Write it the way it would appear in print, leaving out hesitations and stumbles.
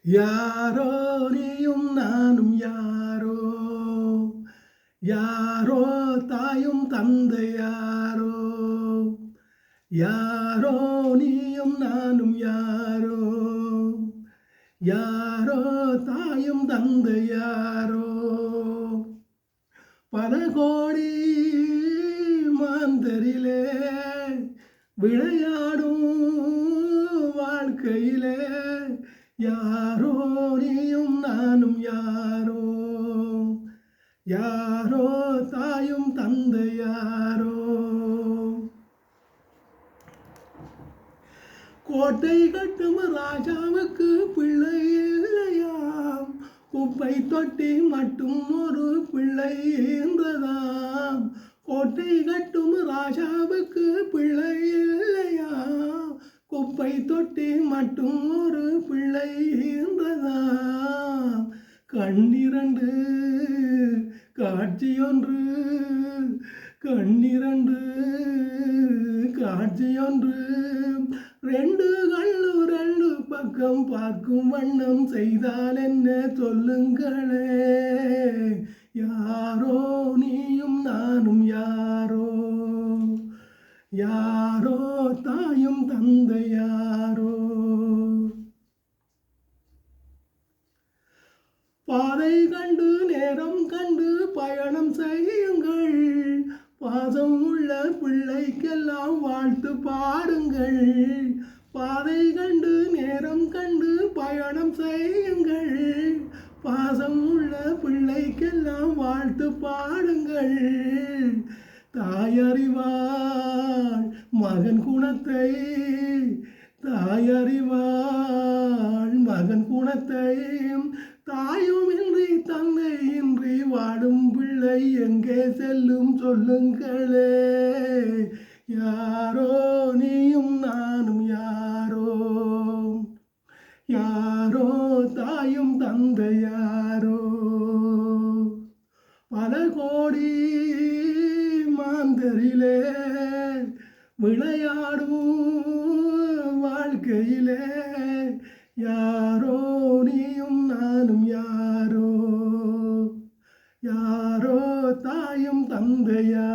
யாரோ நீயும் நானும் யாரோ யாரோ தாயும் தந்தை யாரோ யாரோ நீயும் நானும் யாரோ யாரோ தாயும் தந்தை யாரோ பல கோடி மாந்தரிலே விளையாடும் வாழ்க்கையிலே யாரோ நீயும் நானும் யாரோ யாரோ தாயும் தந்தை யாரோ கோட்டை கட்டும் ராஜாவுக்கு பிள்ளை இல்லையாம் குப்பை தொட்டி மட்டும் ஒரு பிள்ளை என்றதாம் கோட்டை கட்டும் ராஜாவுக்கு பிள்ளை இல்லையாம் குப்பை தொட்டி மட்டும் ஒரு பிள்ளை என்றதாம் கண்ணிரண்டு காட்சியொன்று கண்ணிரண்டு காட்சியொன்று ரெண்டு கண்ணு ரெண்டு பக்கம் பார்க்கும் வண்ணம் செய்தால் என்ன சொல்லுங்களே யாரோ நீயும் நானும் யாரோ யாரோ தாயும் தந்தை யாரோ பாதை கண்டு நேரம் கண்டு பயணம் செய்யுங்கள் பாதம் உள்ள பிள்ளைக்கெல்லாம் வாழ்த்து பாடுங்கள் பாதை கண்டு நேரம் கண்டு பயணம் செய்யுங்கள் பாசம் உள்ள பிள்ளைக்கெல்லாம் வாழ்த்து பாடுங்கள் தாயறிவாள் மகன் குணத்தை தாயறிவாள் மகன் குணத்தை தாயும் இன்றி தந்தை இன்றி வாடும் பிள்ளை எங்கே செல்லும் சொல்லுங்களே யாரோ நீயும் நானும் யாரோ யாரோ தாயும் தந்தை யாரோ பல கோடி மாந்தரிலே விளையாடும் வாழ்க்கையிலே யாரோ நீயும் நானும் யாரோ யாரோ தாயும் தந்தையா